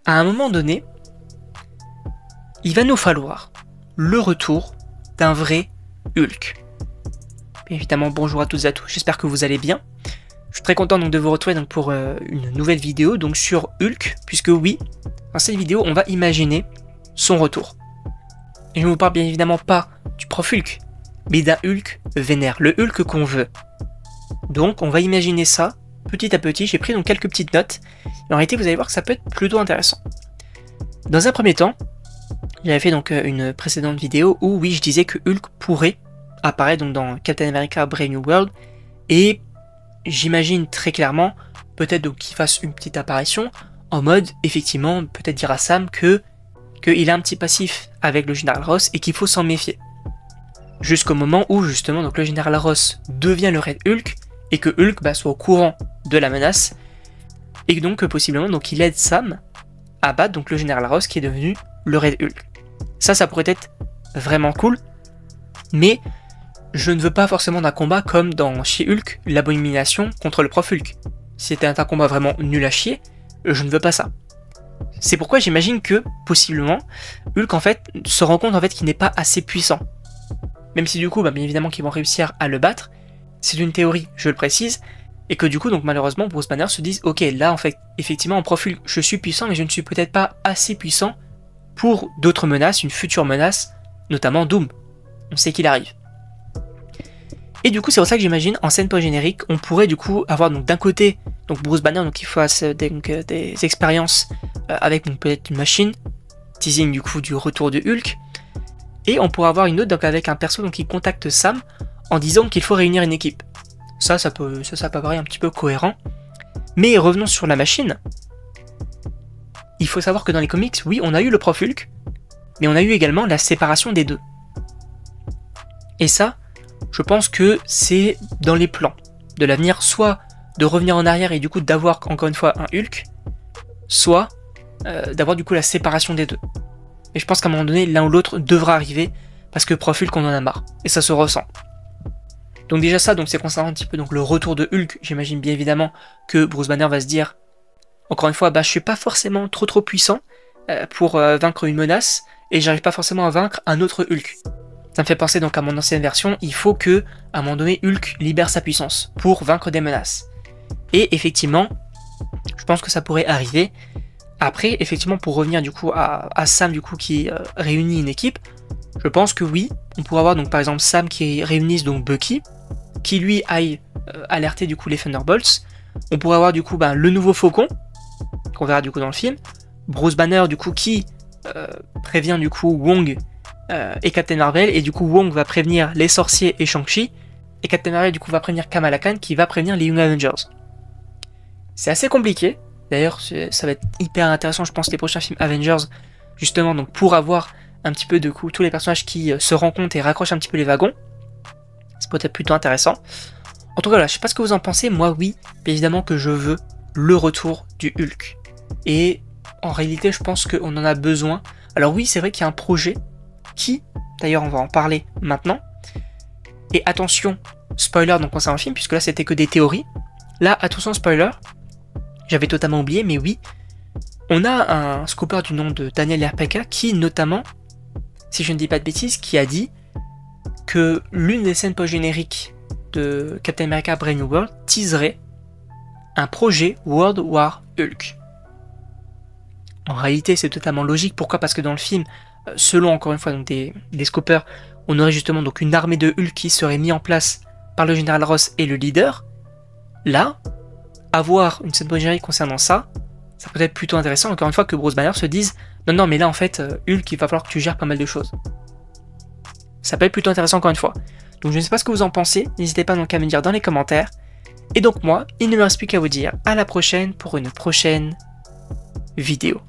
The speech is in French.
à un moment donné, il va nous falloir le retour d'un vrai Hulk. Bien évidemment, bonjour à toutes et à tous, j'espère que vous allez bien. Je suis très content donc de vous retrouver donc pour une nouvelle vidéo donc sur Hulk, puisque oui, dans cette vidéo, on va imaginer son retour. Et je ne vous parle bien évidemment pas du prof Hulk, mais d'un Hulk vénère, le Hulk qu'on veut. Donc on va imaginer ça petit à petit, j'ai pris donc quelques petites notes, et en réalité vous allez voir que ça peut être plutôt intéressant. Dans un premier temps, j'avais fait donc une précédente vidéo où oui je disais que Hulk pourrait apparaître donc dans Captain America Brave New World, et j'imagine très clairement peut-être donc qu'il fasse une petite apparition en mode effectivement peut-être dire à Sam qu'il a un petit passif avec le général Ross et qu'il faut s'en méfier. Jusqu'au moment où justement donc le général Ross devient le Red Hulk et que Hulk soit au courant de la menace et donc que possiblement donc il aide Sam à battre donc le général Ross qui est devenu le Red Hulk. Ça pourrait être vraiment cool, mais je ne veux pas forcément d'un combat comme dans chez Hulk, l'abomination contre le prof Hulk. Si c'était un combat vraiment nul à chier, je ne veux pas ça. C'est pourquoi j'imagine que, possiblement, Hulk en fait se rend compte en fait qu'il n'est pas assez puissant. Même si du coup, bien évidemment qu'ils vont réussir à le battre, c'est une théorie, je le précise, et que du coup, donc malheureusement, Bruce Banner se dise, ok, là en fait, effectivement, en prof Hulk, je suis puissant, mais je ne suis peut-être pas assez puissant pour d'autres menaces, une future menace, notamment Doom. On sait qu'il arrive. Et du coup, c'est pour ça que j'imagine, en scène post-générique, on pourrait du coup avoir donc d'un côté donc Bruce Banner donc, qui fasse des expériences avec peut-être une machine, teasing du coup du retour de Hulk, et on pourrait avoir une autre donc avec un perso donc, qui contacte Sam en disant qu'il faut réunir une équipe. Ça peut paraître un petit peu cohérent. Mais revenons sur la machine. Il faut savoir que dans les comics, oui, on a eu le prof Hulk, mais on a eu également la séparation des deux. Et ça, je pense que c'est dans les plans de l'avenir, soit de revenir en arrière et du coup d'avoir encore une fois un Hulk, soit d'avoir du coup la séparation des deux. Et je pense qu'à un moment donné, l'un ou l'autre devra arriver, parce que prof Hulk on en a marre, et ça se ressent. Donc déjà ça, donc c'est concernant un petit peu donc le retour de Hulk. J'imagine bien évidemment que Bruce Banner va se dire, encore une fois, je suis pas forcément trop puissant pour vaincre une menace, et j'arrive pas forcément à vaincre un autre Hulk. Ça me fait penser donc à mon ancienne version, il faut que, à un moment donné, Hulk libère sa puissance pour vaincre des menaces. Et effectivement, je pense que ça pourrait arriver. Après, effectivement, pour revenir du coup à Sam du coup qui réunit une équipe, je pense que oui, on pourrait avoir donc par exemple Sam qui réunisse donc Bucky, qui lui aille alerter du coup les Thunderbolts. On pourrait avoir du coup le nouveau Faucon, qu'on verra du coup dans le film. Bruce Banner du coup qui prévient du coup Wong et Captain Marvel, et du coup Wong va prévenir les sorciers et Shang-Chi, et Captain Marvel du coup va prévenir Kamala Khan qui va prévenir les Young Avengers. C'est assez compliqué, d'ailleurs ça va être hyper intéressant je pense les prochains films Avengers, justement donc pour avoir un petit peu de coup tous les personnages qui se rencontrent et raccrochent un petit peu les wagons. C'est peut-être plutôt intéressant. En tout cas là, je sais pas ce que vous en pensez, moi oui, bien évidemment que je veux le retour du Hulk. Et en réalité je pense qu'on en a besoin. Alors oui c'est vrai qu'il y a un projet qui, d'ailleurs on va en parler maintenant, et attention, spoiler donc concernant le film, puisque là c'était que des théories, là attention spoiler, j'avais totalement oublié, mais oui, on a un scooper du nom de Daniel RPK qui notamment, si je ne dis pas de bêtises, qui a dit que l'une des scènes post-génériques de Captain America Brave New World teaserait un projet World War Hulk. En réalité c'est totalement logique, pourquoi? Parce que dans le film, selon encore une fois donc des scopers, on aurait justement donc une armée de Hulk qui serait mise en place par le général Ross et le leader. Là, avoir une scène post-générique concernant ça peut être plutôt intéressant, encore une fois que Bruce Banner se dise non mais là en fait Hulk il va falloir que tu gères pas mal de choses. Ça peut être plutôt intéressant encore une fois. Donc je ne sais pas ce que vous en pensez, n'hésitez pas donc à me dire dans les commentaires. Et donc moi, il ne me reste plus qu'à vous dire à la prochaine pour une prochaine vidéo.